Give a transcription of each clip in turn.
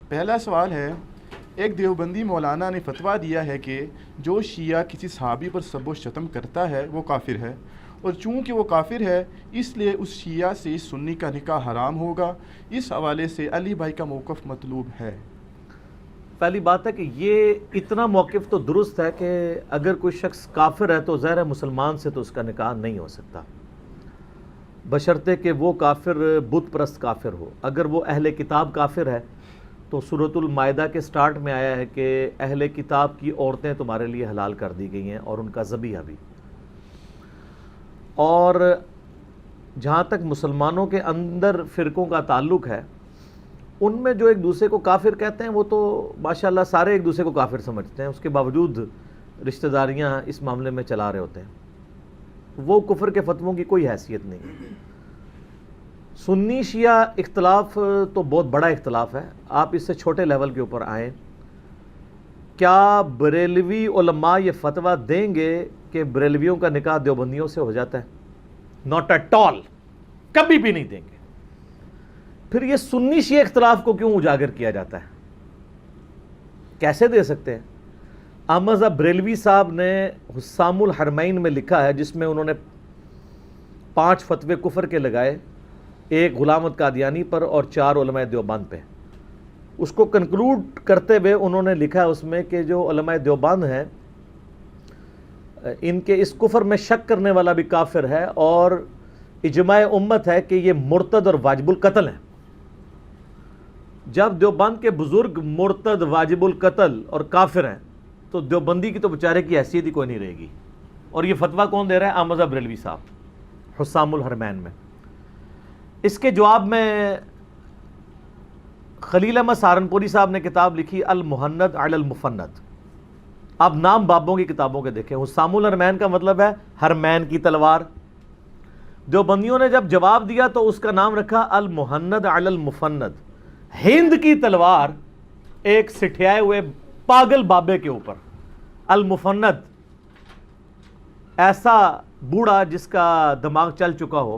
پہلا سوال ہے، ایک دیوبندی مولانا نے فتویٰ دیا ہے کہ جو شیعہ کسی صحابی پر سب و شتم کرتا ہے وہ کافر ہے، اور چونکہ وہ کافر ہے اس لیے اس شیعہ سے سنی کا نکاح حرام ہوگا۔ اس حوالے سے علی بھائی کا موقف مطلوب ہے۔ پہلی بات ہے کہ یہ اتنا موقف تو درست ہے کہ اگر کوئی شخص کافر ہے تو ظاہر ہے مسلمان سے تو اس کا نکاح نہیں ہو سکتا، بشرطے کہ وہ کافر بت پرست کافر ہو۔ اگر وہ اہل کتاب کافر ہے تو سورۃ المائدہ کے سٹارٹ میں آیا ہے کہ اہل کتاب کی عورتیں تمہارے لیے حلال کر دی گئی ہیں اور ان کا ذبیحہ بھی۔ اور جہاں تک مسلمانوں کے اندر فرقوں کا تعلق ہے، ان میں جو ایک دوسرے کو کافر کہتے ہیں وہ تو ماشاءاللہ سارے ایک دوسرے کو کافر سمجھتے ہیں، اس کے باوجود رشتہ داریاں اس معاملے میں چلا رہے ہوتے ہیں۔ وہ کفر کے فتووں کی کوئی حیثیت نہیں۔ سنی شیعہ اختلاف تو بہت بڑا اختلاف ہے، آپ اس سے چھوٹے لیول کے اوپر آئیں۔ کیا بریلوی علماء یہ فتویٰ دیں گے کہ بریلویوں کا نکاح دیوبندیوں سے ہو جاتا ہے؟ ناٹ ایٹ آل، کبھی بھی نہیں دیں گے۔ پھر یہ سنی شیعہ اختلاف کو کیوں اجاگر کیا جاتا ہے؟ کیسے دے سکتے ہیں؟ احمد بریلوی صاحب نے حسام الحرمین میں لکھا ہے، جس میں انہوں نے 5 فتوے کفر کے لگائے، ایک غلام احمد قادیانی پر اور 4 علماء دیوبند پہ۔ اس کو کنکلوڈ کرتے ہوئے انہوں نے لکھا ہے اس میں کہ جو علماء دیوبند ہیں ان کے اس کفر میں شک کرنے والا بھی کافر ہے، اور اجماع امت ہے کہ یہ مرتد اور واجب القتل ہیں۔ جب دیوبند کے بزرگ مرتد، واجب القتل اور کافر ہیں تو دیوبندی کی تو بیچارے کی حیثیت ہی کوئی نہیں رہے گی۔ اور یہ فتویٰ کون دے رہا ہے؟ احمد بریلوی صاحب، حسام الحرمین میں۔ اس کے جواب میں خلیل احمد سہارنپوری صاحب نے کتاب لکھی المہند علی المفند۔ آپ نام بابوں کی کتابوں کے دیکھیں، حسام الحرمین کا مطلب ہے حرمین کی تلوار۔ دیوبندیوں نے جب جواب دیا تو اس کا نام رکھا المہند علی المفند، ہند کی تلوار ایک سٹھیائے ہوئے پاگل بابے کے اوپر۔ المفند ایسا بوڑھا جس کا دماغ چل چکا ہو،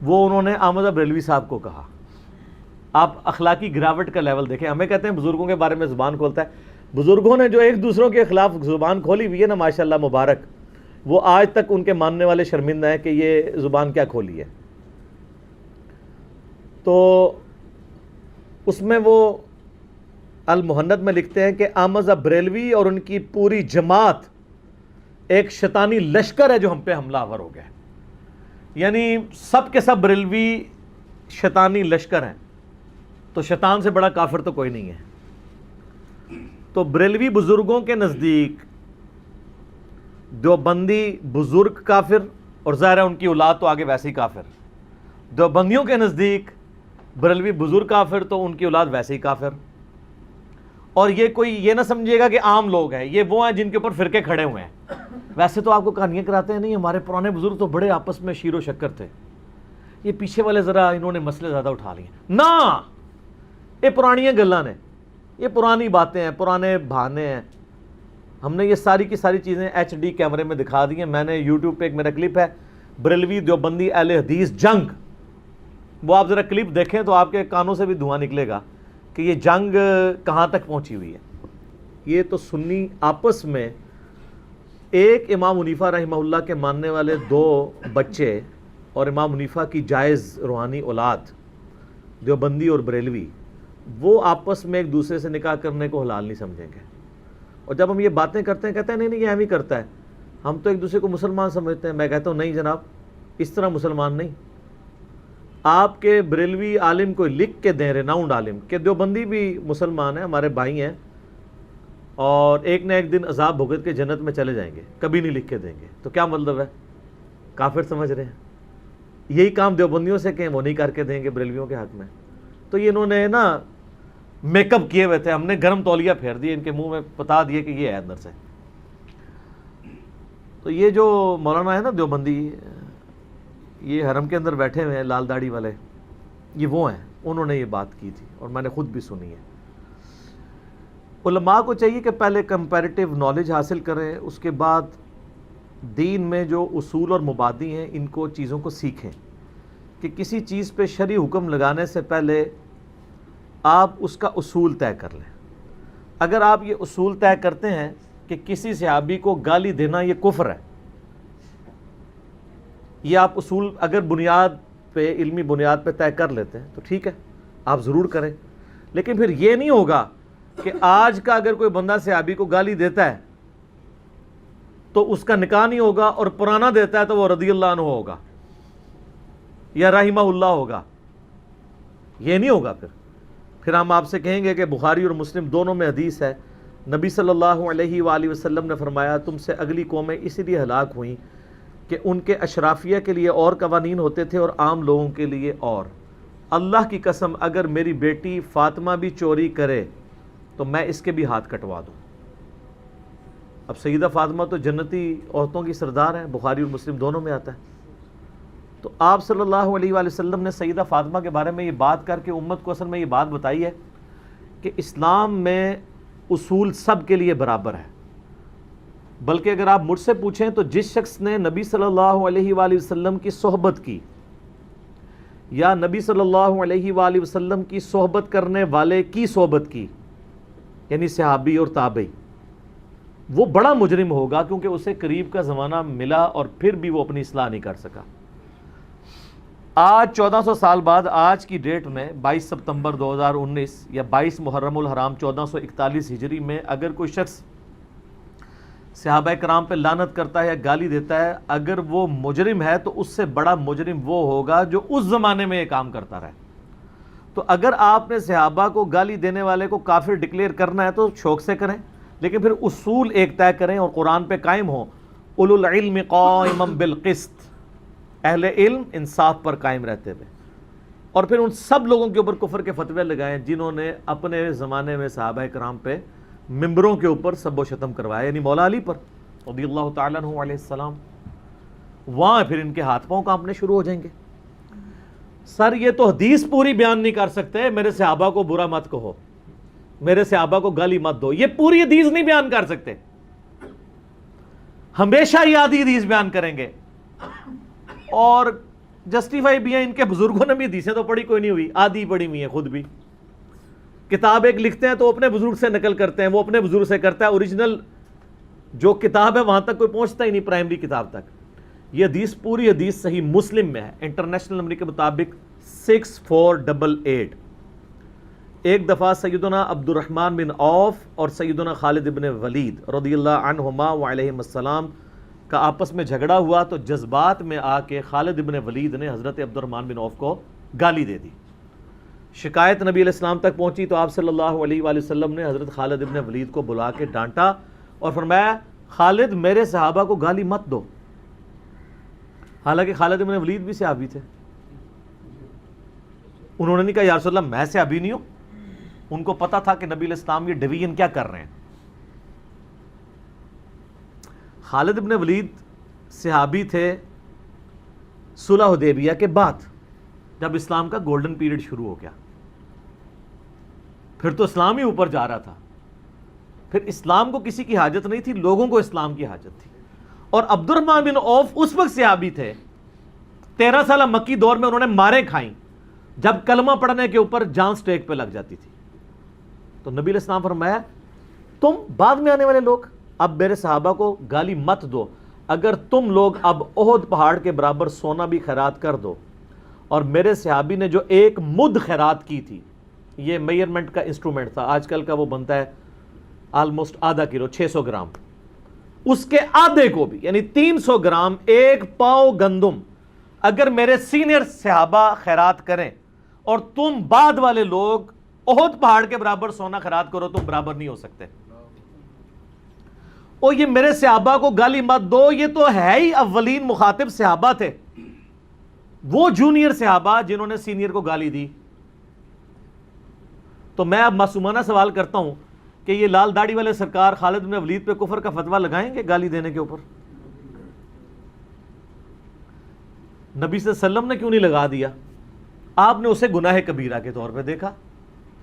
وہ انہوں نے احمد بریلوی صاحب کو کہا۔ آپ اخلاقی گراوٹ کا لیول دیکھیں۔ ہمیں کہتے ہیں بزرگوں کے بارے میں زبان کھولتا ہے، بزرگوں نے جو ایک دوسروں کے خلاف زبان کھولی ہوئی ہے نا، ماشاءاللہ مبارک، وہ آج تک ان کے ماننے والے شرمندہ ہیں کہ یہ زبان کیا کھولی ہے۔ تو اس میں وہ المہند میں لکھتے ہیں کہ احمد بریلوی اور ان کی پوری جماعت ایک شیطانی لشکر ہے جو ہم پہ حملہ آور ہو گیا ہے۔ یعنی سب کے سب بریلوی شیطانی لشکر ہیں، تو شیطان سے بڑا کافر تو کوئی نہیں ہے۔ تو بریلوی بزرگوں کے نزدیک دیوبندی بزرگ کافر، اور ظاہر ہے ان کی اولاد تو آگے ویسے ہی کافر۔ دیوبندیوں کے نزدیک بریلوی بزرگ کافر تو ان کی اولاد ویسے ہی کافر۔ اور یہ کوئی یہ نہ سمجھے گا کہ عام لوگ ہیں، یہ وہ ہیں جن کے اوپر فرقے کھڑے ہوئے ہیں۔ ویسے تو آپ کو کہانیاں کراتے ہیں، نہیں ہمارے پرانے بزرگ تو بڑے آپس میں شیر و شکر تھے، یہ پیچھے والے ذرا انہوں نے مسئلے زیادہ اٹھا لیے۔ نہ، یہ پرانیاں گلاں نے، یہ پرانی باتیں ہیں، پرانے بہانے ہیں۔ ہم نے یہ ساری کی ساری چیزیں ایچ ڈی کیمرے میں دکھا دی ہیں۔ میں نے یوٹیوب پہ ایک میرا کلپ ہے، بریلوی دیوبندی اہل حدیث جنگ، وہ آپ ذرا کلپ دیکھیں تو آپ کے کانوں سے بھی دھواں نکلے گا کہ یہ جنگ کہاں تک پہنچی ہوئی ہے۔ یہ تو سنی آپس میں، ایک امام حنیفہ رحمہ اللہ کے ماننے والے 2 بچے اور امام حنیفہ کی جائز روحانی اولاد دیوبندی اور بریلوی، وہ آپس میں ایک دوسرے سے نکاح کرنے کو حلال نہیں سمجھیں گے۔ اور جب ہم یہ باتیں کرتے ہیں، کہتے ہیں نہیں یہ ہم ہی کرتا ہے، ہم تو ایک دوسرے کو مسلمان سمجھتے ہیں۔ میں کہتا ہوں نہیں جناب، اس طرح مسلمان نہیں۔ آپ کے بریلوی عالم کو لکھ کے دیں، ریناؤنڈ عالم، کہ دیوبندی بھی مسلمان ہیں، ہمارے بھائی ہیں، اور ایک نہ ایک دن عذاب بھگت کے جنت میں چلے جائیں گے، کبھی نہیں لکھ کے دیں گے، تو کیا مطلب ہے؟ کافر سمجھ رہے ہیں۔ یہی کام دیوبندیوں سے کہیں وہ نہیں کر کے دیں گے بریلویوں کے حق میں۔ تو یہ انہوں نے نا میک اپ کیے ہوئے تھے، ہم نے گرم تولیہ پھیر دیے ان کے منہ میں، بتا دیے کہ یہ ہے اندر سے۔ تو یہ جو مولانا ہے نا دیوبندی، یہ حرم کے اندر بیٹھے ہوئے ہیں لال داڑھی والے، یہ وہ ہیں، انہوں نے یہ بات کی تھی اور میں نے خود بھی سنی ہے۔ علماء کو چاہیے کہ پہلے کمپیریٹیو نالج حاصل کریں، اس کے بعد دین میں جو اصول اور مبادی ہیں ان کو چیزوں کو سیکھیں، کہ کسی چیز پہ شرعی حکم لگانے سے پہلے آپ اس کا اصول طے کر لیں. اگر آپ یہ اصول طے کرتے ہیں کہ کسی صحابی کو گالی دینا یہ کفر ہے، یہ آپ اصول اگر بنیاد پہ، علمی بنیاد پہ طے کر لیتے ہیں تو ٹھیک ہے، آپ ضرور کریں. لیکن پھر یہ نہیں ہوگا کہ آج کا اگر کوئی بندہ صحابی کو گالی دیتا ہے تو اس کا نکاح نہیں ہوگا، اور پرانا دیتا ہے تو وہ رضی اللہ عنہ ہوگا یا رحمہ اللہ ہوگا. یہ نہیں ہوگا. پھر ہم آپ سے کہیں گے کہ بخاری اور مسلم دونوں میں حدیث ہے، نبی صلی اللہ علیہ وآلہ وسلم نے فرمایا تم سے اگلی قومیں اسی لیے ہلاک ہوئیں کہ ان کے اشرافیہ کے لیے اور قوانین ہوتے تھے اور عام لوگوں کے لیے اور. اللہ کی قسم اگر میری بیٹی فاطمہ بھی چوری کرے تو میں اس کے بھی ہاتھ کٹوا دوں. اب سیدہ فاطمہ تو جنتی عورتوں کی سردار ہیں، بخاری اور مسلم دونوں میں آتا ہے. تو آپ صلی اللہ علیہ وآلہ وسلم نے سیدہ فاطمہ کے بارے میں یہ بات کر کے امت کو اصل میں یہ بات بتائی ہے کہ اسلام میں اصول سب کے لیے برابر ہے. بلکہ اگر آپ مجھ سے پوچھیں تو جس شخص نے نبی صلی اللہ علیہ وآلہ وسلم کی صحبت کی یا نبی صلی اللہ علیہ وآلہ وسلم کی صحبت کرنے والے کی صحبت کی، یعنی صحابی اور تابعی، وہ بڑا مجرم ہوگا، کیونکہ اسے قریب کا زمانہ ملا اور پھر بھی وہ اپنی اصلاح نہیں کر سکا. آج 1400 سال بعد آج کی ڈیٹ میں 22 ستمبر 2019 یا 22 محرم الحرام 1441 ہجری میں اگر کوئی شخص صحابہ کرام پہ لعنت کرتا ہے یا گالی دیتا ہے، اگر وہ مجرم ہے تو اس سے بڑا مجرم وہ ہوگا جو اس زمانے میں یہ کام کرتا رہے. تو اگر آپ نے صحابہ کو گالی دینے والے کو کافر ڈکلیئر کرنا ہے تو شوق سے کریں، لیکن پھر اصول ایک طے کریں اور قرآن پہ قائم ہوں. اولو العلم قائما بالقسط، اہل علم انصاف پر قائم رہتے ہوئے. اور پھر ان سب لوگوں کے اوپر کفر کے فتوے لگائیں جنہوں نے اپنے زمانے میں صحابہ کرام پہ ممبروں کے اوپر سب و شتم کروایا، یعنی مولا علی پر رضی اللہ تعالیٰ عنہ علیہ السلام. وہاں پھر ان کے ہاتھ پاؤں کانپنے شروع ہو جائیں گے. سر یہ تو حدیث پوری بیان نہیں کر سکتے، میرے صحابہ کو برا مت کہو، میرے صحابہ کو گالی مت دو، یہ پوری حدیث نہیں بیان کر سکتے. ہمیشہ یہ آدھی حدیث بیان کریں گے اور جسٹیفائی بھی ہیں. ان کے بزرگوں نے بھی حدیثیں تو پڑھی کوئی نہیں ہوئی، آدھی پڑھی ہوئی ہیں خود بھی. کتاب ایک لکھتے ہیں تو اپنے بزرگ سے نقل کرتے ہیں، وہ اپنے بزرگ سے کرتا ہے، اوریجنل جو کتاب ہے وہاں تک کوئی پہنچتا ہی نہیں، پرائمری کتاب تک. یہ حدیث پوری حدیث صحیح مسلم میں ہے، انٹرنیشنل نمبر کے مطابق 6488. ایک دفعہ سیدنا عبد الرحمن بن عوف اور سیدنا خالد بن ولید رضی اللہ عنہما وعلیہم السلام کا آپس میں جھگڑا ہوا تو جذبات میں آ کے خالد بن ولید نے حضرت عبد الرحمن بن عوف کو گالی دے دی. شکایت نبی علیہ السلام تک پہنچی تو آپ صلی اللہ علیہ وآلہ وسلم نے حضرت خالد بن ولید کو بلا کے ڈانٹا اور فرمایا خالد میرے صحابہ کو گالی مت دو. حالانکہ خالد بن ولید بھی صحابی تھے. انہوں نے نہیں کہا یا رسول اللہ میں صحابی نہیں ہوں. ان کو پتا تھا کہ نبی علیہ السلام یہ ڈویژن کیا کر رہے ہیں. خالد بن ولید صحابی تھے صلح حدیبیہ کے بعد، جب اسلام کا گولڈن پیریڈ شروع ہو گیا. پھر تو اسلام ہی اوپر جا رہا تھا. پھر اسلام کو کسی کی حاجت نہیں تھی، لوگوں کو اسلام کی حاجت تھی. اور عبد الرحمن بن عوف اس وقت صحابی تھے، 13 سالہ مکی دور میں انہوں نے ماریں کھائیں جب کلمہ پڑھنے کے اوپر جان سٹیک پہ لگ جاتی تھی. تو نبی علیہ السلام فرمایا تم بعد میں آنے والے لوگ اب میرے صحابہ کو گالی مت دو. اگر تم لوگ اب احد پہاڑ کے برابر سونا بھی خیرات کر دو، اور میرے صحابی نے جو ایک مد خیرات کی تھی، یہ میئرمنٹ کا انسٹرومنٹ تھا، آج کل کا وہ بنتا ہے آلموسٹ آدھا کلو 600 گرام، اس کے آدھے کو بھی یعنی 300 گرام ایک پاؤ گندم اگر میرے سینئر صحابہ خیرات کریں اور تم بعد والے لوگ احد پہاڑ کے برابر سونا خیرات کرو، تم برابر نہیں ہو سکتے. اور یہ میرے صحابہ کو گالی مت دو، یہ تو ہے ہی اولین مخاطب صحابہ تھے، وہ جونیئر صحابہ جنہوں نے سینئر کو گالی دی. تو میں اب معصومانہ سوال کرتا ہوں کہ یہ لال داڑھی والے سرکار خالد بن ولید پہ کفر کا فتویٰ لگائیں گے گالی دینے کے اوپر؟ نبی صلی اللہ علیہ وسلم نے کیوں نہیں لگا دیا؟ آپ نے اسے گناہ کبیرہ کے طور پہ دیکھا،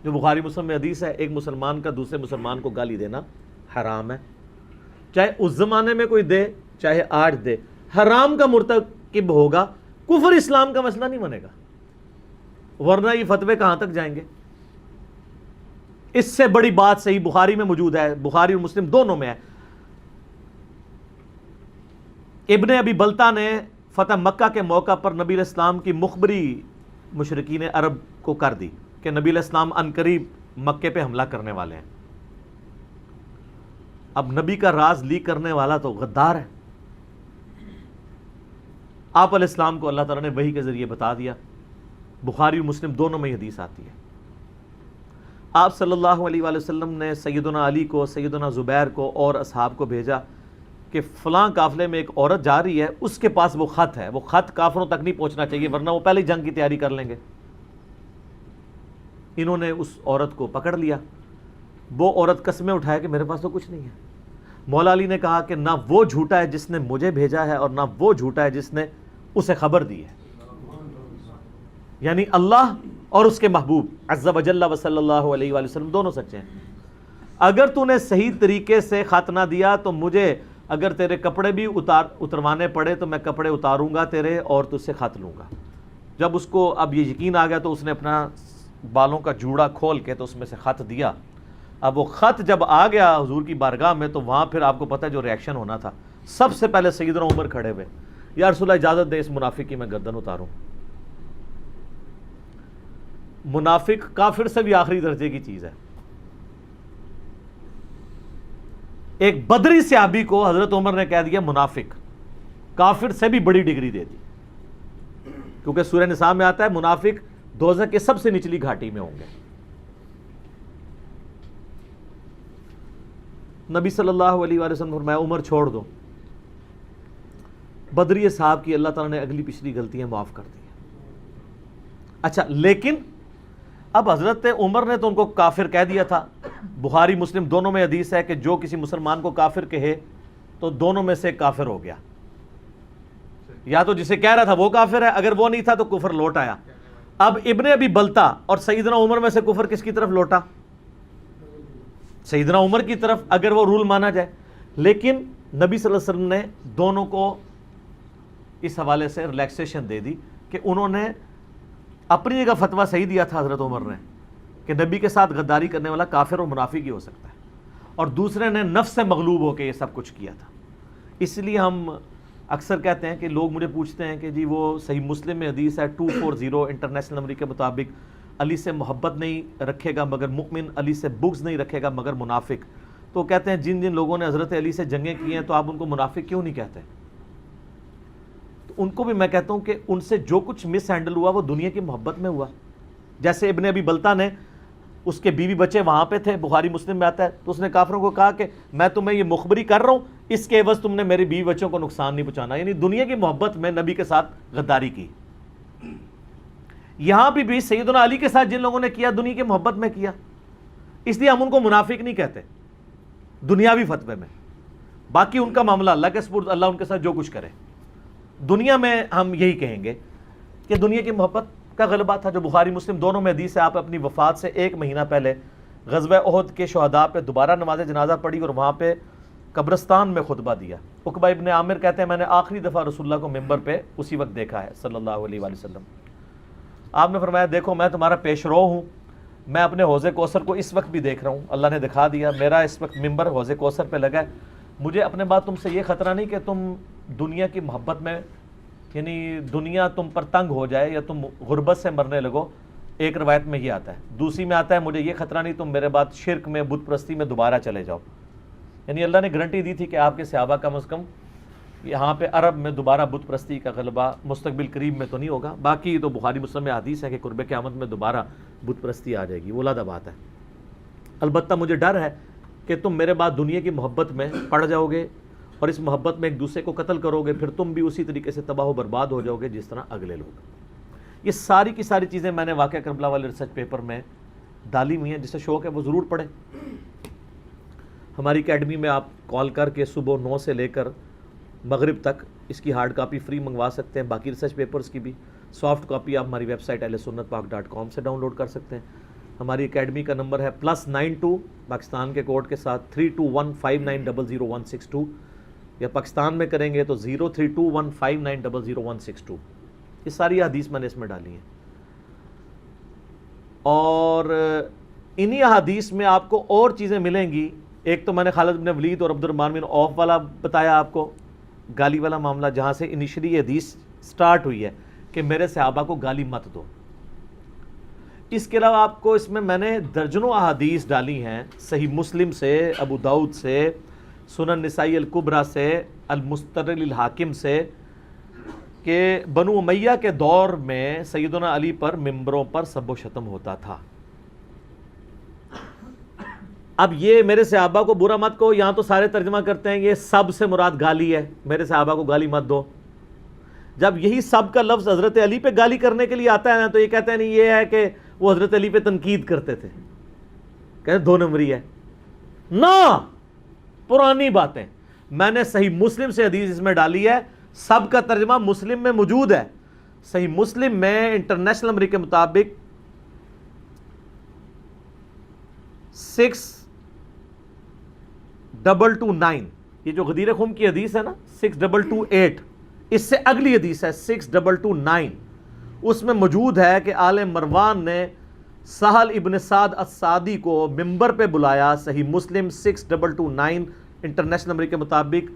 جو بخاری مسلم میں حدیث ہے، ایک مسلمان کا دوسرے مسلمان کو گالی دینا حرام ہے. چاہے اس زمانے میں کوئی دے چاہے آج دے، حرام کا مرتکب ہوگا، کفر اسلام کا مسئلہ نہیں بنے گا. ورنہ یہ فتوے کہاں تک جائیں گے؟ اس سے بڑی بات صحیح بخاری میں موجود ہے، بخاری اور مسلم دونوں میں ہے. ابن ابی بلتا نے فتح مکہ کے موقع پر نبی علیہ السلام کی مخبری مشرکین عرب کو کر دی کہ نبی علیہ السلام عنقریب مکے پہ حملہ کرنے والے ہیں. اب نبی کا راز لیک کرنے والا تو غدار ہے. آپ علیہ السلام کو اللہ تعالیٰ نے وحی کے ذریعے بتا دیا. بخاری اور مسلم دونوں میں یہ حدیث آتی ہے. آپ صلی اللہ علیہ وآلہ وسلم نے سیدنا علی کو، سیدنا زبیر کو اور اصحاب کو بھیجا کہ فلاں قافلے میں ایک عورت جا رہی ہے، اس کے پاس وہ خط ہے، وہ خط کافروں تک نہیں پہنچنا چاہیے ورنہ وہ پہلے جنگ کی تیاری کر لیں گے. انہوں نے اس عورت کو پکڑ لیا. وہ عورت قسمیں اٹھائے کہ میرے پاس تو کچھ نہیں ہے. مولا علی نے کہا کہ نہ وہ جھوٹا ہے جس نے مجھے بھیجا ہے اور نہ وہ جھوٹا ہے جس نے اسے خبر دی ہے. یعنی اللہ اور اس کے محبوب عز و جل و صلی اللہ علیہ وآلہ وسلم دونوں سچے ہیں. اگر تو نے صحیح طریقے سے خط نہ دیا تو مجھے اگر تیرے کپڑے بھی اتروانے پڑے تو میں کپڑے اتاروں گا تیرے اور تجھ سے خط لوں گا. جب اس کو اب یہ یقین آ گیا تو اس نے اپنا بالوں کا جوڑا کھول کے تو اس میں سے خط دیا. اب وہ خط جب آ گیا حضور کی بارگاہ میں تو وہاں پھر آپ کو پتہ ہے جو ریاکشن ہونا تھا. سب سے پہلے سیدنا عمر کھڑے ہوئے، یا رسول اللہ اجازت دے اس منافق کی میں گردن اتاروں. منافق کافر سے بھی آخری درجے کی چیز ہے. ایک بدری صحابی کو حضرت عمر نے کہہ دیا منافق، کافر سے بھی بڑی ڈگری دے دی. کیونکہ سورہ نساء میں آتا ہے منافق دوزخ کے سب سے نچلی گھاٹی میں ہوں گے. نبی صلی اللہ علیہ وآلہ وسلم فرمایا عمر چھوڑ دو. بدری صاحب کی اللہ تعالیٰ نے اگلی پچھلی غلطیاں معاف کر دی. اچھا لیکن اب حضرت عمر نے تو ان کو کافر کہہ دیا تھا. بخاری مسلم دونوں میں حدیث ہے کہ جو کسی مسلمان کو کافر کہے تو دونوں میں سے کافر ہو گیا. یا تو جسے کہہ رہا تھا وہ کافر ہے، اگر وہ نہیں تھا تو کفر لوٹ آیا. اب ابن ابی بلتا اور سیدنا عمر میں سے کفر کس کی طرف لوٹا؟ سیدنا عمر کی طرف، اگر وہ رول مانا جائے. لیکن نبی صلی اللہ علیہ وسلم نے دونوں کو اس حوالے سے ریلیکسیشن دے دی کہ انہوں نے اپنی جگہ فتویٰ صحیح دیا تھا حضرت عمر نے کہ نبی کے ساتھ غداری کرنے والا کافر اور منافق ہی ہو سکتا ہے، اور دوسرے نے نفس سے مغلوب ہو کے یہ سب کچھ کیا تھا. اس لیے ہم اکثر کہتے ہیں کہ لوگ مجھے پوچھتے ہیں کہ جی وہ صحیح مسلم میں حدیث ہے 240 انٹرنیشنل نمبر کے مطابق علی سے محبت نہیں رکھے گا مگر مؤمن، علی سے بغض نہیں رکھے گا مگر منافق. تو کہتے ہیں جن جن لوگوں نے حضرت علی سے جنگیں کی ہیں تو آپ ان کو منافق کیوں نہیں کہتے؟ تو ان کو بھی میں کہتا ہوں کہ ان سے جو کچھ مس ہینڈل ہوا وہ دنیا کی محبت میں ہوا. جیسے ابن ابی بلتا نے، اس کے بیوی بچے وہاں پہ تھے، بخاری مسلم میں آتا ہے، تو اس نے کافروں کو کہا کہ میں تمہیں یہ مخبری کر رہا ہوں، اس کے عوض تم نے میری بیوی بچوں کو نقصان نہیں پہنچانا. یعنی دنیا کی محبت میں نبی کے ساتھ غداری کی. یہاں بھی سیدنا علی کے ساتھ جن لوگوں نے کیا دنیا کی محبت میں کیا، اس لیے ہم ان کو منافق نہیں کہتے دنیاوی فتوے میں. باقی ان کا معاملہ اللہ کے سپرد، اللہ ان کے ساتھ جو کچھ کرے. دنیا میں ہم یہی کہیں گے کہ دنیا کی محبت کا غلبہ تھا. جو بخاری مسلم دونوں میں حدیث ہے، آپ اپنی وفات سے 1 مہینہ پہلے غزوہ احد کے شہداء پہ دوبارہ نماز جنازہ پڑھی اور وہاں پہ قبرستان میں خطبہ دیا. عقبہ ابن عامر کہتے ہیں میں نے آخری دفعہ رسول اللہ کو ممبر پہ اسی وقت دیکھا ہے صلی اللہ علیہ وآلہ وسلم. آپ نے فرمایا دیکھو میں تمہارا پیش رو ہوں، میں اپنے حوض کوثر کو اس وقت بھی دیکھ رہا ہوں. اللہ نے دکھا دیا میرا اس وقت ممبر حوض کوثر پہ لگا ہے. مجھے اپنے بعد تم سے یہ خطرہ نہیں کہ تم دنیا کی محبت میں، یعنی دنیا تم پر تنگ ہو جائے یا تم غربت سے مرنے لگو. ایک روایت میں یہ آتا ہے. دوسری میں آتا ہے مجھے یہ خطرہ نہیں تم میرے بعد شرک میں، بت پرستی میں دوبارہ چلے جاؤ. یعنی اللہ نے گارنٹی دی تھی کہ آپ کے صحابہ کم از کم یہاں پہ عرب میں دوبارہ بت پرستی کا غلبہ مستقبل قریب میں تو نہیں ہوگا. باقی تو بخاری مسلم میں حدیث ہے کہ قرب قیامت میں دوبارہ بت پرستی آ جائے گی، وہ علیحدہ بات ہے. البتہ مجھے ڈر ہے کہ تم میرے بعد دنیا کی محبت میں پڑ جاؤ گے اور اس محبت میں ایک دوسرے کو قتل کرو گے، پھر تم بھی اسی طریقے سے تباہ و برباد ہو جاؤ گے جس طرح اگلے لوگ. یہ ساری کی ساری چیزیں میں نے واقعہ کربلا والے ریسرچ پیپر میں ڈالی ہوئی ہیں. جسے شوق ہے وہ ضرور پڑھیں. ہماری اکیڈمی میں آپ کال کر کے صبح 9 سے لے کر مغرب تک اس کی ہارڈ کاپی فری منگوا سکتے ہیں. باقی ریسرچ پیپرز کی بھی سافٹ کاپی آپ ہماری ویب سائٹ ahlsunnatpak.com سے ڈاؤن لوڈ کر سکتے ہیں. ہماری اکیڈمی کا نمبر ہے +92 پاکستان کے کوڈ کے ساتھ 3215900162، یا پاکستان میں کریں گے تو 032159000162. یہ ساری حدیث میں نے اس میں ڈالی ہیں. اور انہی احادیث میں آپ کو اور چیزیں ملیں گی. ایک تو میں نے خالد بن ولید اور عبد الرحمن بن عوف والا بتایا آپ کو, گالی والا معاملہ, جہاں سے انیشلی یہ حدیث سٹارٹ ہوئی ہے کہ میرے صحابہ کو گالی مت دو. اس کے علاوہ آپ کو اس میں نے درجنوں احادیث ڈالی ہیں, صحیح مسلم سے, ابو داؤد سے, سنن نسائی الکبریٰ سے, المستدرک الحاکم سے, کہ بنو امیہ کے دور میں سیدنا علی پر ممبروں پر سب و شتم ہوتا تھا. اب یہ میرے صحابہ کو برا مت کہو, یہاں تو سارے ترجمہ کرتے ہیں یہ سب سے مراد گالی ہے, میرے صحابہ کو گالی مت دو. جب یہی سب کا لفظ حضرت علی پہ گالی کرنے کے لیے آتا ہے نا, تو یہ کہتے ہیں نہیں یہ ہے کہ وہ حضرت علی پہ تنقید کرتے تھے, کہتے ہیں 2 نمبری ہے. نا پرانی باتیں, میں نے صحیح مسلم سے حدیث اس میں ڈالی ہے, سب کا ترجمہ مسلم میں موجود ہے. صحیح مسلم میں انٹرنیشنل نمبر کے مطابق 6229, یہ جو غدیر خم کی حدیث ہے نا 6228, اس سے اگلی حدیث ہے 6229, اس میں موجود ہے کہ آل مروان نے سہل ابن سعد السعدی کو ممبر پہ بلایا, صحیح مسلم 6229 انٹرنیشنل نمبر کے مطابق,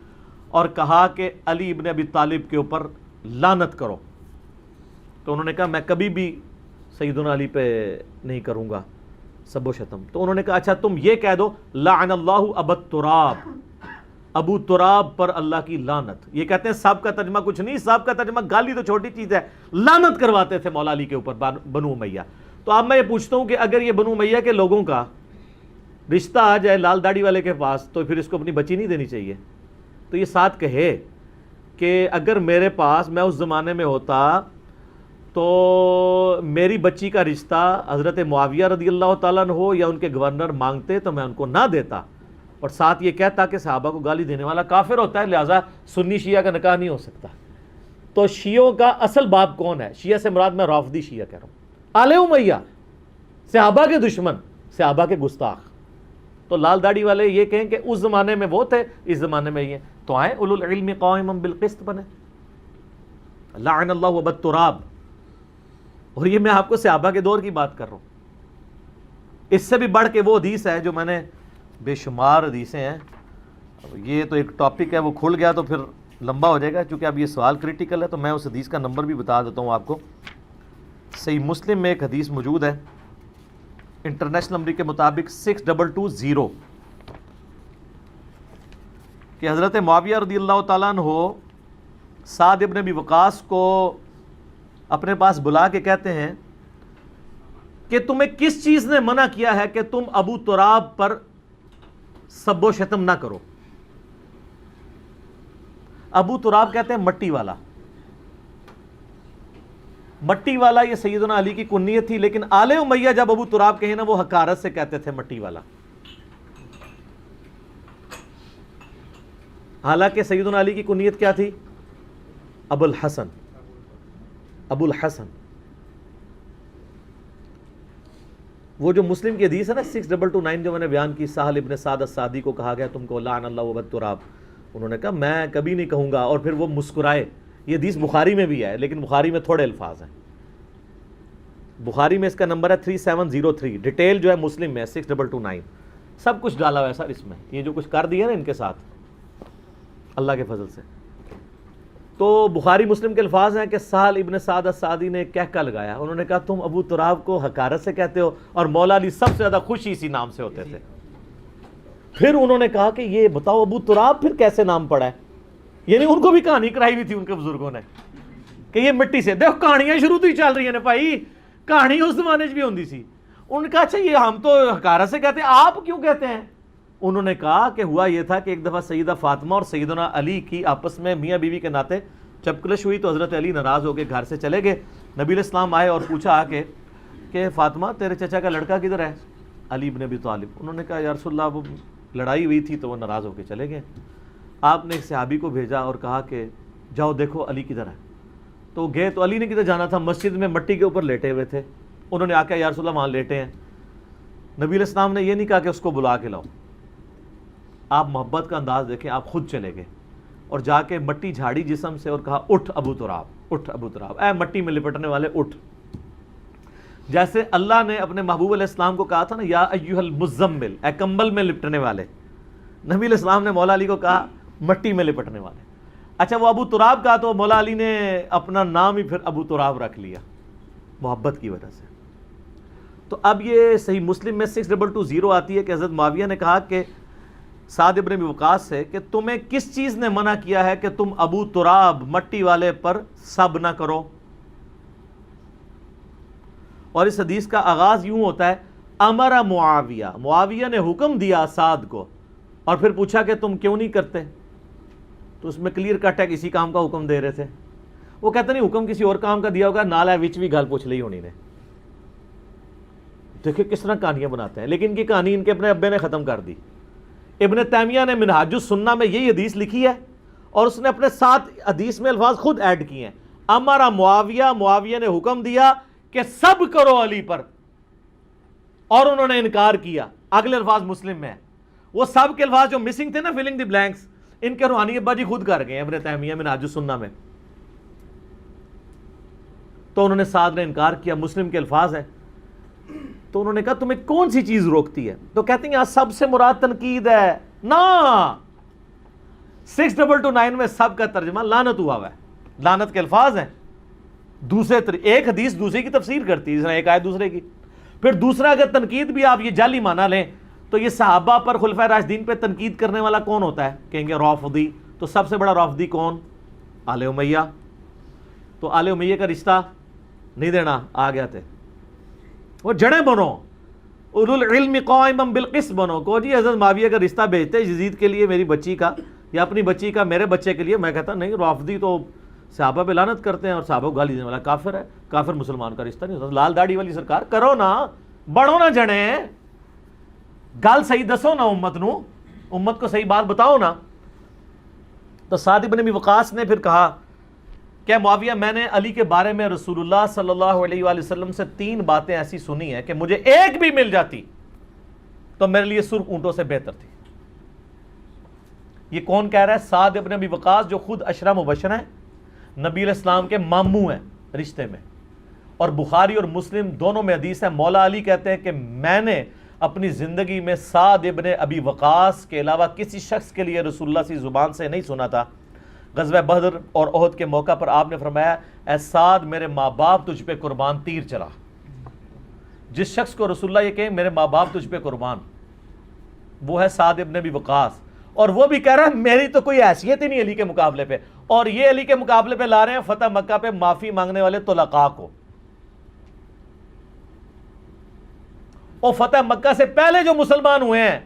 اور کہا کہ علی ابن ابی طالب کے اوپر لعنت کرو. تو انہوں نے کہا میں کبھی بھی سیدنا علی پہ نہیں کروں گا سب و شتم. تو انہوں نے کہا اچھا تم یہ کہہ دو لعن اللہ ابو تراب, ابو تراب پر اللہ کی لعنت. یہ کہتے ہیں سب کا ترجمہ کچھ نہیں, سب کا ترجمہ گالی تو چھوٹی چیز ہے, لعنت کرواتے تھے مولا علی کے اوپر بنو امیہ. تو اب میں یہ پوچھتا ہوں کہ اگر یہ بنو امیہ کے لوگوں کا رشتہ آ جائے لال داڑھی والے کے پاس, تو پھر اس کو اپنی بچی نہیں دینی چاہیے؟ تو یہ ساتھ کہے کہ اگر میرے پاس, میں اس زمانے میں ہوتا تو میری بچی کا رشتہ حضرت معاویہ رضی اللہ تعالیٰ عنہ ہو یا ان کے گورنر مانگتے تو میں ان کو نہ دیتا, اور ساتھ یہ کہتا کہ صحابہ کو گالی دینے والا کافر ہوتا ہے, لہٰذا سنی شیعہ کا نکاح نہیں ہو سکتا. تو شیعوں کا اصل باپ کون ہے؟ شیعہ سے مراد میں رافضی شیعہ کہہ رہا ہوں, آل امیہ, صحابہ کے دشمن, صحابہ کے گستاخ. تو لال داڑھی والے یہ کہیں کہ اس زمانے میں وہ تھے, اس زمانے میں یہ, تو آئیں اولو العلم قائما بالقسط بنے. لعن اللہ ابا تراب, اور یہ میں آپ کو صحابہ کے دور کی بات کر رہا ہوں. اس سے بھی بڑھ کے وہ حدیث ہے جو میں نے, بے شمار حدیثیں ہیں, یہ تو ایک ٹاپک ہے وہ کھل گیا تو پھر لمبا ہو جائے گا, چونکہ اب یہ سوال کریٹیکل ہے تو میں اس حدیث کا نمبر بھی بتا دیتا ہوں آپ کو. صحیح مسلم میں ایک حدیث موجود ہے انٹرنیشنل نمبر کے مطابق 6220, کہ حضرت معاویہ رضی اللہ تعالیٰ عنہ سعد ابن ابی وقاص کو اپنے پاس بلا کے کہتے ہیں کہ تمہیں کس چیز نے منع کیا ہے کہ تم ابو تراب پر سب و شتم نہ کرو. ابو تراب کہتے ہیں مٹی والا. مٹی والا یہ سیدنا علی کی کنیت تھی, لیکن آل امیہ جب ابو تراب کہیں نا وہ حقارت سے کہتے تھے مٹی والا. حالانکہ سیدنا علی کی کنیت کیا تھی؟ ابو الحسن. ابو الحسن وہ جو مسلم کی حدیث ہے نا 6229 جو میں نے بیان کی, سہل ابن سعد السعدی کو کہا گیا تم کو لعن اللہ ابا تراب, انہوں نے کہا میں کبھی نہیں کہوں گا, اور پھر وہ مسکرائے. یہ حدیث بخاری میں بھی ہے, لیکن بخاری میں تھوڑے الفاظ ہیں. بخاری میں اس کا نمبر ہے 3703, ڈیٹیل جو ہے مسلم میں 6229, سب کچھ ڈالا ہوا ہے سر اس میں. یہ جو کچھ کر دیا نا ان کے ساتھ اللہ کے فضل سے. تو بخاری مسلم کے الفاظ ہیں کہ سہل ابن سعد السعدی نے کہکا لگایا, انہوں نے کہا تم ابو تراب کو حقارت سے کہتے ہو, اور مولا علی سب سے زیادہ خوش اسی نام سے ہوتے تھے. پھر انہوں نے کہا کہ یہ بتاؤ ابو تراب پھر کیسے نام پڑا ہے؟ یعنی ان کو بھی کہانی کرائی ہوئی تھی ان کے بزرگوں نے کہ یہ مٹی سے, دیکھو کہانیاں شروع تو ہی چل رہی ہیں نا بھائی, کہانی اس زمانے بھی ہوندی سی. انہوں نے کہا اچھا یہ ہم تو حقارت سے کہتے ہیں, آپ کیوں کہتے ہیں؟ انہوں نے کہا کہ ہوا یہ تھا کہ ایک دفعہ سیدہ فاطمہ اور سیدنا علی کی آپس میں میاں بیوی کے ناطے جب کلش ہوئی, تو حضرت علی ناراض ہو کے گھر سے چلے گئے. نبی علیہ السلام آئے اور پوچھا کہ فاطمہ تیرے چچا کا لڑکا کدھر ہے؟ علی بن ابی طالب. انہوں نے کہا یا رسول اللہ وہ لڑائی ہوئی تھی تو وہ ناراض ہو کے چلے گئے. آپ نے ایک صحابی کو بھیجا اور کہا کہ جاؤ دیکھو علی کدھر ہے. تو گئے تو علی نے کدھر جانا تھا, مسجد میں مٹی کے اوپر لیٹے ہوئے تھے. انہوں نے آ کے یا رسول اللہ وہاں لیٹے ہیں. نبی علیہ السلام نے یہ نہیں کہا کہ اس کو بلا کے لاؤ, آپ محبت کا انداز دیکھیں, آپ خود چلے گئے اور جا کے مٹی جھاڑی جسم سے اور کہا اٹھ ابو تراب, اٹھ ابو تراب, اے مٹی میں لپٹنے والے اٹھ. جیسے اللہ نے اپنے محبوب علیہ السلام کو کہا تھا نا یا ایھا المزمل، اے کمبل میں لپٹنے والے، نبی علیہ السلام نے مولا علی کو کہا مٹی میں لپٹنے والے. اچھا وہ ابو تراب کہا تو مولا علی نے اپنا نام ہی پھر ابو تراب رکھ لیا محبت کی وجہ سے. تو اب یہ صحیح مسلم میں 6220 آتی ہے کہ حضرت معاویہ نے کہا کہ سعد ابن ابی وقاص سے کہ تمہیں کس چیز نے منع کیا ہے کہ تم ابو تراب مٹی والے پر سب نہ کرو. اور اس حدیث کا آغاز یوں ہوتا ہے امر معاویہ، معاویہ نے حکم دیا سعد کو، اور پھر پوچھا کہ تم کیوں نہیں کرتے، تو اس میں کلیئر کٹ ہے کسی کام کا حکم دے رہے تھے. وہ کہتے نہیں حکم کسی اور کام کا دیا ہوگا، نالا وچ بھی گل پوچھ لی ہونی نے. دیکھیں کس طرح کہانیاں بناتے ہیں، لیکن کی کہانی ان کے اپنے ابے نے ختم کر دی. ابن تیمیہ نے منہاج السنہ میں یہی حدیث لکھی ہے اور اس نے اپنے 7 حدیث میں الفاظ خود ایڈ کیے ہیں. امر معاویہ، معاویہ نے حکم دیا کہ سب کرو علی پر، اور انہوں نے انکار کیا. اگلے الفاظ مسلم میں ہے. وہ سب کے الفاظ جو مسنگ تھے نا، فلنگ دی بلینکس، ان کے روحانی ابا جی خود کر گئے ابن تیمیہ منہاج السنہ میں. تو انہوں نے سعد نے انکار کیا. مسلم کے الفاظ ہیں. تو انہوں نے کہا تمہیں کون سی چیز روکتی ہے؟ تو کہتے ہیں یہاں سب سے مراد تنقید ہے نا. 6229 میں سب کا ترجمہ لعنت ہوا ہے. لعنت کے الفاظ ہیں. دوسرے ایک حدیث دوسرے کی تفسیر کرتی ہے، جس ایک آیت دوسرے کی. پھر دوسرا اگر تنقید بھی آپ یہ جعلی مانا لیں تو یہ صحابہ پر خلفائے راشدین پہ تنقید کرنے والا کون ہوتا ہے؟ کہیں گے رافضی. تو سب سے بڑا رافضی کون؟ آل امیہ. تو آل امیہ کا رشتہ نہیں دینا آ گیا تھے. وہ جڑیں بنو، اولو العلم قائما بالقسط بنو. کو جی حضرت معاویہ کا رشتہ بھیجتے یزید کے لیے میری بچی کا، یا اپنی بچی کا میرے بچے کے لیے. میں کہتا نہیں، رافضی تو صحابہ پہ لعنت کرتے ہیں اور صحابہ کو گالی دینے والا کافر ہے. کافر مسلمان کا رشتہ نہیں ہوتا. لال داڑھی والی سرکار کرو نا، بڑھو نا جڑیں، گل صحیح دسو نا امت نو، امت کو صحیح بات بتاؤ نا. تو سعد ابن ابی وقاص نے پھر کہا کہ معاویہ میں نے علی کے بارے میں رسول اللہ صلی اللہ علیہ وآلہ وسلم سے 3 باتیں ایسی سنی ہیں کہ مجھے ایک بھی مل جاتی تو میرے لیے سرخ اونٹوں سے بہتر تھی. یہ کون کہہ رہا ہے؟ سعد ابن ابی وقاص، جو خود عشرہ مبشرہ ہیں، نبی علیہ السلام کے ماموں ہیں رشتے میں. اور بخاری اور مسلم دونوں میں حدیث ہے، مولا علی کہتے ہیں کہ میں نے اپنی زندگی میں سعد ابن ابی وقاص کے علاوہ کسی شخص کے لیے رسول اللہ کی زبان سے نہیں سنا تھا. غزوہ بدر اور احد کے موقع پر آپ نے فرمایا اے سعد میرے ماں باپ تجھ پہ قربان تیر چلا. جس شخص کو رسول اللہ یہ کہیں میرے ماں باپ تجھ پہ قربان، وہ ہے سعد ابن ابی وقاص. اور وہ بھی کہہ رہا ہے میری تو کوئی حیثیت ہی نہیں علی کے مقابلے پہ. اور یہ علی کے مقابلے پہ لا رہے ہیں فتح مکہ پہ معافی مانگنے والے طلقاء کو. اور فتح مکہ سے پہلے جو مسلمان ہوئے ہیں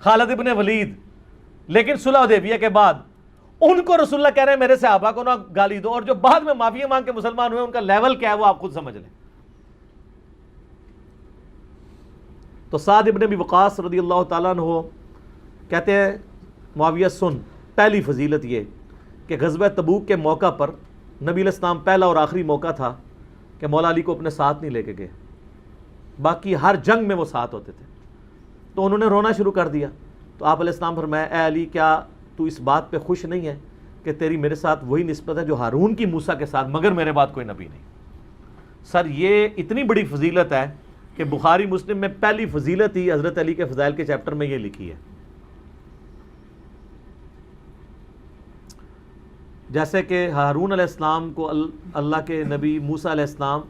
خالد ابن ولید، لیکن صلح حدیبیہ کے بعد، ان کو رسول اللہ کہہ رہے ہیں میرے صحابہ کو نہ گالی دو. اور جو بعد میں معافی مانگ کے مسلمان ہوئے ان کا لیول کیا ہے وہ آپ خود سمجھ لیں. تو سعد ابن ابی وقاص رضی اللہ تعالیٰ عنہ کہتے ہیں معاویہ سن، پہلی فضیلت یہ کہ غزوہ تبوک کے موقع پر نبی علیہ السلام پہلا اور آخری موقع تھا کہ مولا علی کو اپنے ساتھ نہیں لے کے گئے. باقی ہر جنگ میں وہ ساتھ ہوتے تھے. تو انہوں نے رونا شروع کر دیا. تو آپ علیہ السلام فرمایا اے علی کیا تو اس بات پہ خوش نہیں ہے کہ تیری میرے ساتھ وہی نسبت ہے جو ہارون کی موسیٰ کے ساتھ، مگر میرے بعد کوئی نبی نہیں. سر یہ اتنی بڑی فضیلت ہے کہ بخاری مسلم میں پہلی فضیلت ہی حضرت علی کے فضائل کے چیپٹر میں یہ لکھی ہے. جیسے کہ ہارون علیہ السلام کو اللہ کے نبی موسیٰ علیہ السلام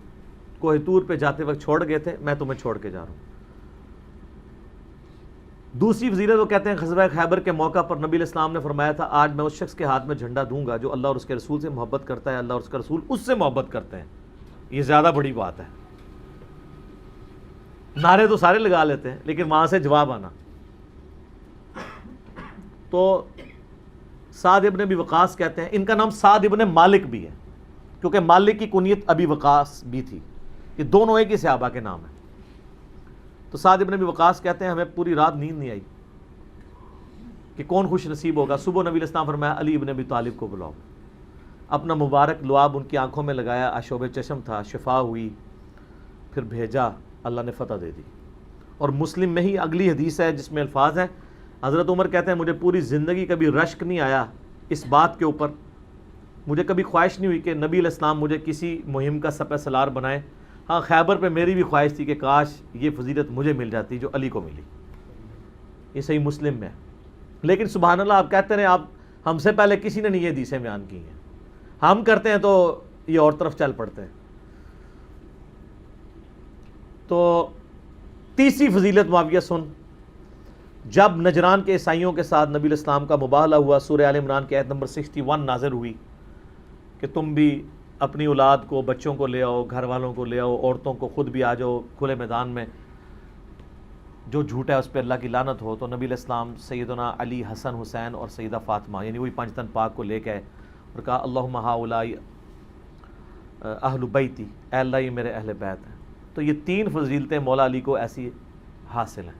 کوہ طور پہ جاتے وقت چھوڑ گئے تھے، میں تمہیں چھوڑ کے جا رہا ہوں. دوسری فضیلت وہ کہتے ہیں غزوہ خیبر کے موقع پر نبی علیہ السلام نے فرمایا تھا آج میں اس شخص کے ہاتھ میں جھنڈا دوں گا جو اللہ اور اس کے رسول سے محبت کرتا ہے، اللہ اور اس کا رسول اس سے محبت کرتے ہیں. یہ زیادہ بڑی بات ہے. نعرے تو سارے لگا لیتے ہیں لیکن وہاں سے جواب آنا. تو سعد ابن ابی وقاص کہتے ہیں، ان کا نام سعد ابن مالک بھی ہے کیونکہ مالک کی کنیت ابی وقاص بھی تھی. یہ دونوں ایک ہی صحابہ کے نام ہیں. تو سعد ابن ابی وقاص کہتے ہیں ہمیں پوری رات نیند نہیں آئی کہ کون خوش نصیب ہوگا. صبح نبی علیہ السلام فرمایا علی ابن ابی طالب کو بلاؤ. اپنا مبارک لعاب ان کی آنکھوں میں لگایا، آشوب چشم تھا، شفا ہوئی، پھر بھیجا، اللہ نے فتح دے دی. اور مسلم میں ہی اگلی حدیث ہے جس میں الفاظ ہیں، حضرت عمر کہتے ہیں مجھے پوری زندگی کبھی رشک نہیں آیا اس بات کے اوپر، مجھے کبھی خواہش نہیں ہوئی کہ نبی علیہ السلام مجھے کسی مہم کا سپہ سالار بنائیں ہاں خیبر پہ میری بھی خواہش تھی کہ کاش یہ فضیلت مجھے مل جاتی جو علی کو ملی، یہ صحیح مسلم میں ہے۔ لیکن سبحان اللہ آپ کہتے ہیں آپ ہم سے پہلے کسی نے نہیں یہ حدیثیں بیان کی ہیں، ہم کرتے ہیں تو یہ اور طرف چل پڑتے ہیں۔ تو تیسری فضیلت معاویہ سن، جب نجران کے عیسائیوں کے ساتھ نبی الاسلام کا مباہلہ ہوا، سورہ آل عمران کی آیت نمبر 61 نازل ہوئی کہ تم بھی اپنی اولاد کو، بچوں کو لے آؤ، گھر والوں کو لے آؤ، عورتوں کو خود بھی آ جاؤ کھلے میدان میں، جو جھوٹا ہے اس پہ اللہ کی لعنت ہو۔ تو نبی علیہ السلام سیدنا علی، حسن، حسین اور سیدہ فاطمہ یعنی وہی پنج تن پاک کو لے کے آئے اور کہا اللہم ہؤلاء اہل بیتی، اے اللہ یہ میرے اہل بیت ہیں۔ تو یہ تین فضیلتیں مولا علی کو ایسی حاصل ہیں۔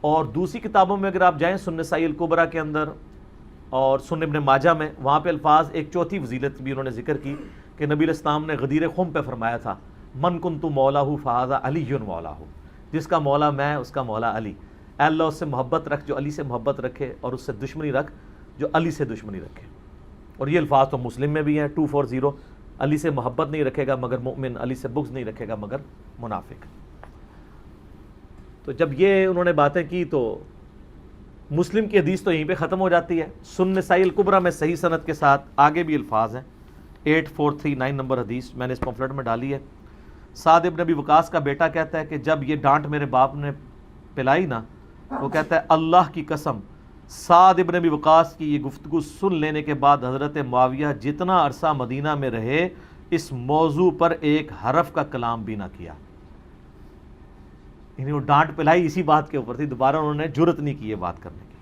اور دوسری کتابوں میں اگر آپ جائیں سنن نسائی الکبریٰ کے اندر اور سنن ابن ماجہ میں، وہاں پہ الفاظ ایک چوتھی فضیلت بھی انہوں نے ذکر کی کہ نبی علیہ السلام نے غدیر خم پہ فرمایا تھا من کنت مولاہ فہذا علی مولاہ، جس کا مولا میں اس کا مولا علی۔ اے اللہ اس سے محبت رکھ جو علی سے محبت رکھے، اور اس سے دشمنی رکھ جو علی سے دشمنی رکھے۔ اور یہ الفاظ تو مسلم میں بھی ہیں 240، علی سے محبت نہیں رکھے گا مگر مومن، علی سے بغض نہیں رکھے گا مگر منافق۔ تو جب یہ انہوں نے باتیں کی تو مسلم کی حدیث تو یہیں پہ ختم ہو جاتی ہے۔ سنن نسائی الکبریٰ میں صحیح سند کے ساتھ آگے بھی الفاظ ہیں، 8439 نمبر حدیث میں نے اس پمفلٹ میں ڈالی ہے۔ سعد ابن ابی وقاص کا بیٹا کہتا ہے کہ جب یہ ڈانٹ میرے باپ نے پلائی نا، وہ کہتا ہے اللہ کی قسم سعد ابن ابی وقاص کی یہ گفتگو سن لینے کے بعد حضرت معاویہ جتنا عرصہ مدینہ میں رہے اس موضوع پر ایک حرف کا کلام بھی نہ کیا۔ یعنی وہ ڈانٹ پلائی اسی بات کے اوپر تھی، دوبارہ انہوں نے جرت نہیں کی یہ بات کرنے کی۔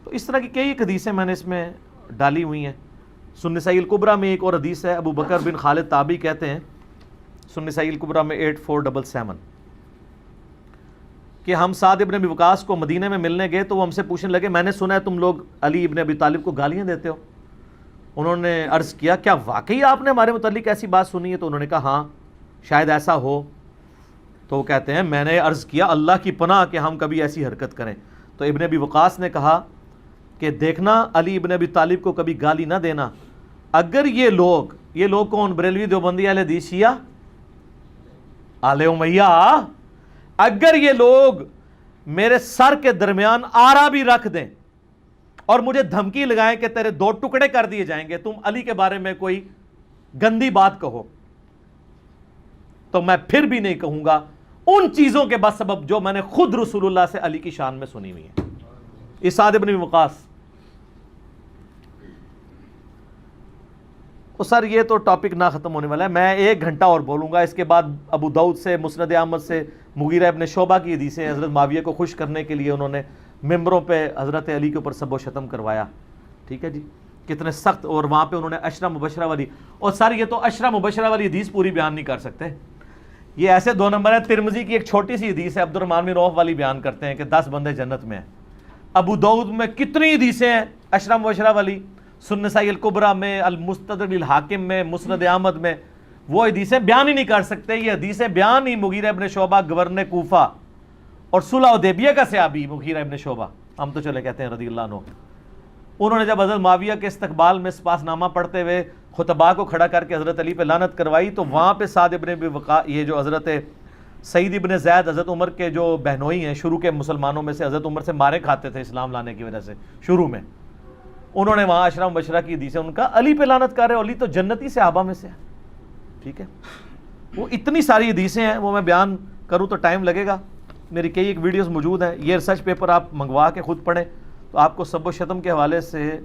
تو اس طرح کی کئی حدیثیں میں نے اس میں ڈالی ہوئی ہیں۔ سنن نسائی الکبریٰ میں ایک اور حدیث ہے، ابو بکر بن خالد تابعی کہتے ہیں سنن نسائی الکبریٰ میں 8477 کہ ہم سعد ابن ابی وقاص کو مدینہ میں ملنے گئے تو وہ ہم سے پوچھنے لگے میں نے سنا ہے تم لوگ علی ابن ابی طالب کو گالیاں دیتے ہو۔ انہوں نے عرض کیا کیا واقعی آپ نے ہمارے متعلق ایسی بات سنی ہے؟ تو انہوں نے کہا ہاں شاید ایسا ہو۔ تو وہ کہتے ہیں میں نے عرض کیا اللہ کی پناہ کہ ہم کبھی ایسی حرکت کریں۔ تو ابن ابی وقاص نے کہا کہ دیکھنا علی ابن ابی طالب کو کبھی گالی نہ دینا، اگر یہ لوگ کون؟ بریلوی، دیوبندی، اہل حدیث، شیعہ، آل امیہ، اگر یہ لوگ میرے سر کے درمیان آرا بھی رکھ دیں اور مجھے دھمکی لگائیں کہ تیرے 2 ٹکڑے کر دیے جائیں گے تم علی کے بارے میں کوئی گندی بات کہو، تو میں پھر بھی نہیں کہوں گا ان چیزوں کے بس سبب جو میں نے خود رسول اللہ سے علی کی شان میں سنی ہوئی ہیں۔ یہ سعد ابن ابی وقاص۔ تو سر یہ تو ٹاپک نہ ختم ہونے والا ہے، میں 1 گھنٹہ اور بولوں گا۔ اس کے بعد ابو داؤد سے، مسند احمد سے، مغیرہ ابن شعبہ کی حدیثیں، حضرت معاویہ کو خوش کرنے کے لیے انہوں نے ممبروں پہ حضرت علی کے اوپر سب و شتم کروایا۔ ٹھیک ہے جی، کتنے سخت، اور وہاں پہ انہوں نے عشرہ مبشرہ والی، اور سر یہ تو عشرہ مبشرہ والی حدیث پوری بیان نہیں کر سکتے، یہ ایسے 2 نمبر ہے۔ ترمذی کی ایک چھوٹی سی حدیث ہے، عبد الرحمن بن عوف والی بیان کرتے ہیں کہ 10 بندے جنت میں ہیں۔ ابو داؤد میں کتنی حدیثیں ہیں عشرہ مبشرہ والی، سنن نسائی الکبریٰ میں، المستدرک للحاکم میں، مسند احمد میں، وہ حدیثیں بیان ہی نہیں کر سکتے۔ یہ حدیثیں بیان ہی مغیرہ ابن شعبہ گورنر کوفہ اور صلح حدیبیہ کا صحابی مغیرہ ابن شعبہ، ہم تو چلے کہتے ہیں رضی اللہ عنہ، انہوں نے جب حضرت معاویہ کے استقبال میں سپاس نامہ پڑھتے ہوئے خطباء کو کھڑا کر کے حضرت علی پہ لعنت کروائی، تو وہاں پہ سعد ابن ابی وقاص، یہ جو حضرت سعید ابن زید حضرت عمر کے جو بہنوئی ہیں، شروع کے مسلمانوں میں سے، حضرت عمر سے مارے کھاتے تھے اسلام لانے کی وجہ سے شروع میں، انہوں نے وہاں عشرہ مبشرہ کی حدیث ہے، ان کا علی پہ لعنت کر رہے، علی تو جنتی صحابہ میں سے ہے۔ ٹھیک ہے، وہ اتنی ساری حدیثیں ہیں، وہ میں بیان کروں تو ٹائم لگے گا۔ میری کئی ایک ویڈیوز موجود ہیں، یہ ریسرچ پیپر آپ منگوا کے خود پڑھیں تو آپ کو سب و شتم کے حوالے سے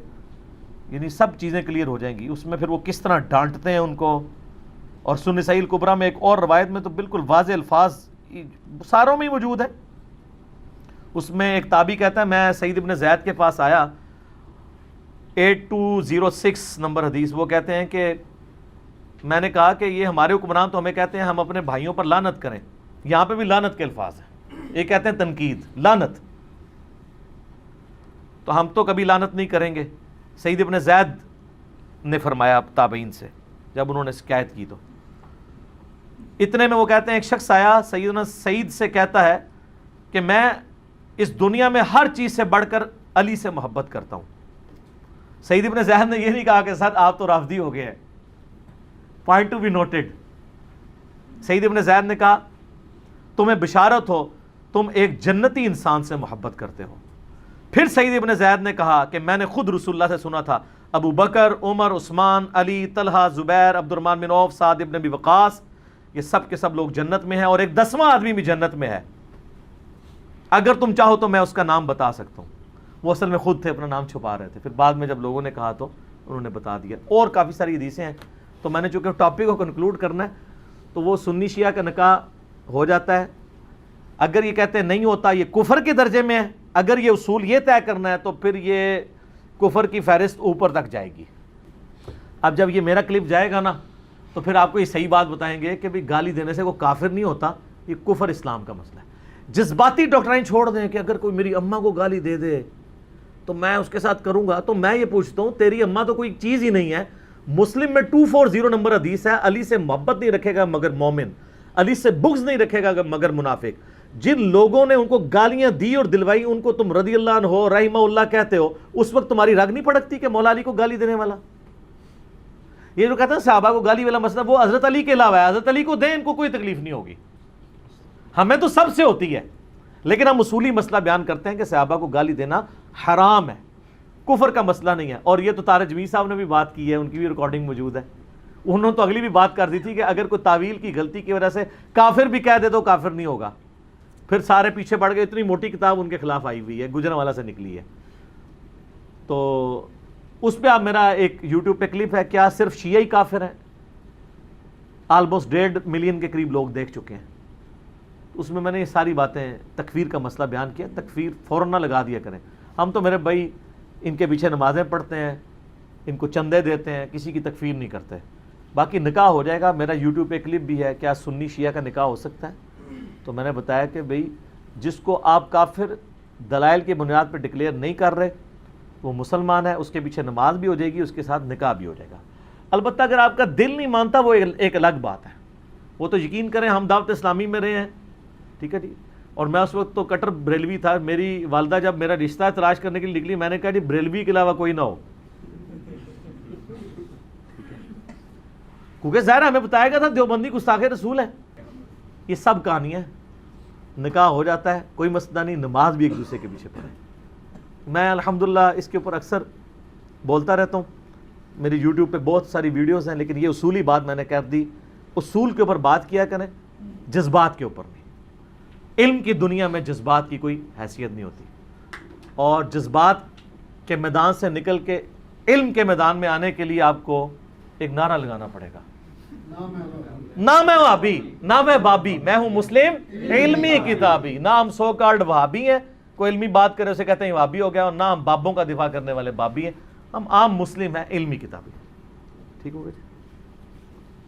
یعنی سب چیزیں کلیئر ہو جائیں گی، اس میں پھر وہ کس طرح ڈانٹتے ہیں ان کو۔ اور سنن نسائی الکبریٰ میں ایک اور روایت میں تو بالکل واضح الفاظ ساروں میں ہی موجود ہیں، اس میں ایک تابعی کہتا ہے میں سعید ابن زید کے پاس آیا، 8206 نمبر حدیث، وہ کہتے ہیں کہ میں نے کہا کہ یہ ہمارے حکمران تو ہمیں کہتے ہیں ہم اپنے بھائیوں پر لعنت کریں، یہاں پہ بھی لعنت کے الفاظ ہیں، یہ کہتے ہیں تنقید، لعنت، تو ہم تو کبھی لعنت نہیں کریں گے۔ سعید ابن زید نے فرمایا تابعین سے جب انہوں نے شکایت کی، تو اتنے میں وہ کہتے ہیں ایک شخص آیا سیدنا سعید سے کہتا ہے کہ میں اس دنیا میں ہر چیز سے بڑھ کر علی سے محبت کرتا ہوں۔ سعید ابن زید نے یہ نہیں کہا کہ سر آپ تو رافضی ہو گئے ہیں، پوائنٹ ٹو بی نوٹڈ، سعید ابن زید نے کہا تمہیں بشارت ہو تم ایک جنتی انسان سے محبت کرتے ہو. پھر سعید ابن زید نے کہا کہ میں نے خود رسول اللہ سے سنا تھا ابو بکر، عمر، عثمان، علی، طلحہ، زبیر، عبد الرحمن بن عوف، سعد ابن ابی وقاص، یہ سب کے سب لوگ جنت میں ہیں اور ایک 10واں آدمی بھی جنت میں ہے. اگر تم چاہو تو میں اس کا نام بتا سکتا ہوں. وہ اصل میں خود تھے، اپنا نام چھپا رہے تھے. پھر بعد میں جب لوگوں نے کہا تو انہوں نے بتا دیا. اور کافی ساری حدیثیں ہیں. تو میں نے چونکہ ٹاپک کو کنکلوڈ کرنا ہے تو وہ سنی شیعہ کا نکاح ہو جاتا ہے. اگر یہ کہتے ہیں نہیں ہوتا، یہ کفر کے درجے میں ہے. اگر یہ اصول یہ طے کرنا ہے تو پھر یہ کفر کی فہرست اوپر تک جائے گی. اب جب یہ میرا کلپ جائے گا نا تو پھر آپ کو یہ صحیح بات بتائیں گے کہ بھی گالی دینے سے وہ کافر نہیں ہوتا، یہ کفر اسلام کا مسئلہ ہے. جذباتی ڈاکٹرائن چھوڑ دیں کہ اگر کوئی میری اماں کو گالی دے دے تو میں اس کے ساتھ کروں گا. تو میں یہ پوچھتا ہوں تیری اماں تو کوئی چیز ہی نہیں ہے. مسلم میں 240 نمبر حدیث ہے، علی سے محبت نہیں رکھے گا مگر مومن، علی سے بغض نہیں رکھے گا مگر منافق. جن لوگوں نے ان کو گالیاں دی اور دلوائی ان کو تم رضی اللہ عنہ رحمہ اللہ کہتے ہو، اس وقت تمہاری رگ نہیں پڑکتی کہ مولا علی کو گالی دینے والا؟ یہ جو کہتے ہیں صحابہ کو گالی والا مسئلہ وہ حضرت علی کے علاوہ ہے. حضرت علی کو دیں، ان کو کوئی تکلیف نہیں ہوگی. ہمیں تو سب سے ہوتی ہے، لیکن ہم اصولی مسئلہ بیان کرتے ہیں کہ صحابہ کو گالی دینا حرام ہے، کفر کا مسئلہ نہیں ہے. اور یہ تو طارق جمیل صاحب نے بھی بات کی ہے، ان کی بھی ریکارڈنگ موجود ہے. انہوں نے تو اگلی بھی بات کر دی تھی کہ اگر کوئی تعویل کی غلطی کی وجہ سے کافر بھی کہہ دے تو کافر نہیں ہوگا. پھر سارے پیچھے پڑ گئے. اتنی موٹی کتاب ان کے خلاف آئی ہوئی ہے، گجرانوالہ سے نکلی ہے. تو اس پہ آپ میرا ایک یوٹیوب پہ کلپ ہے، کیا صرف شیعہ ہی کافر ہیں؟ آلموسٹ 1.5 ملین کے قریب لوگ دیکھ چکے ہیں. اس میں نے یہ ساری باتیں تکفیر کا مسئلہ بیان کیا. تکفیر فوراً نہ لگا دیا کریں. ہم تو میرے بھائی ان کے پیچھے نمازیں پڑھتے ہیں، ان کو چندے دیتے ہیں، کسی کی تکفیر نہیں کرتے. باقی نکاح ہو جائے گا. میرا یوٹیوب پہ کلپ بھی ہے، کیا سنی شیعہ کا نکاح ہو سکتا ہے؟ تو میں نے بتایا کہ بھئی جس کو آپ کافر دلائل کی بنیاد پہ ڈکلیئر نہیں کر رہے وہ مسلمان ہے، اس کے پیچھے نماز بھی ہو جائے گی، اس کے ساتھ نکاح بھی ہو جائے گا. البتہ اگر آپ کا دل نہیں مانتا وہ ایک الگ بات ہے. وہ تو یقین کریں ہم دعوت اسلامی میں رہے ہیں، ٹھیک ہے جی. اور میں اس وقت تو کٹر بریلوی تھا. میری والدہ جب میرا رشتہ تلاش کرنے کے لیے نکلی میں نے کہا جی بریلوی کے علاوہ کوئی نہ ہو، کیونکہ ظاہر ہمیں بتایا گیا تھا دیوبندی گستاخ رسول ہے. یہ سب کہانیاں ہیں. نکاح ہو جاتا ہے، کوئی مسئلہ نہیں، نماز بھی ایک دوسرے کے پیچھے پڑھے. میں الحمدللہ اس کے اوپر اکثر بولتا رہتا ہوں. میری یوٹیوب پہ بہت ساری ویڈیوز ہیں، لیکن یہ اصولی بات میں نے کہہ دی. اصول کے اوپر بات کیا کریں، جذبات کے اوپر نہیں. علم کی دنیا میں جذبات کی کوئی حیثیت نہیں ہوتی. اور جذبات کے میدان سے نکل کے علم کے میدان میں آنے کے لیے آپ کو ایک نعرہ لگانا پڑے گا، نہ میں وہابی نہ میں بابی، میں ہوں مسلم علمی کتابی. نہ ہم سو کارڈ وہابی ہیں، کوئی علمی بات کرے اسے کہتے ہیں وہابی ہو گیا، اور نہ ہم بابوں کا دفاع کرنے والے بابی ہیں. ہم عام مسلم ہیں علمی کتابی. ٹھیک ہو گیا.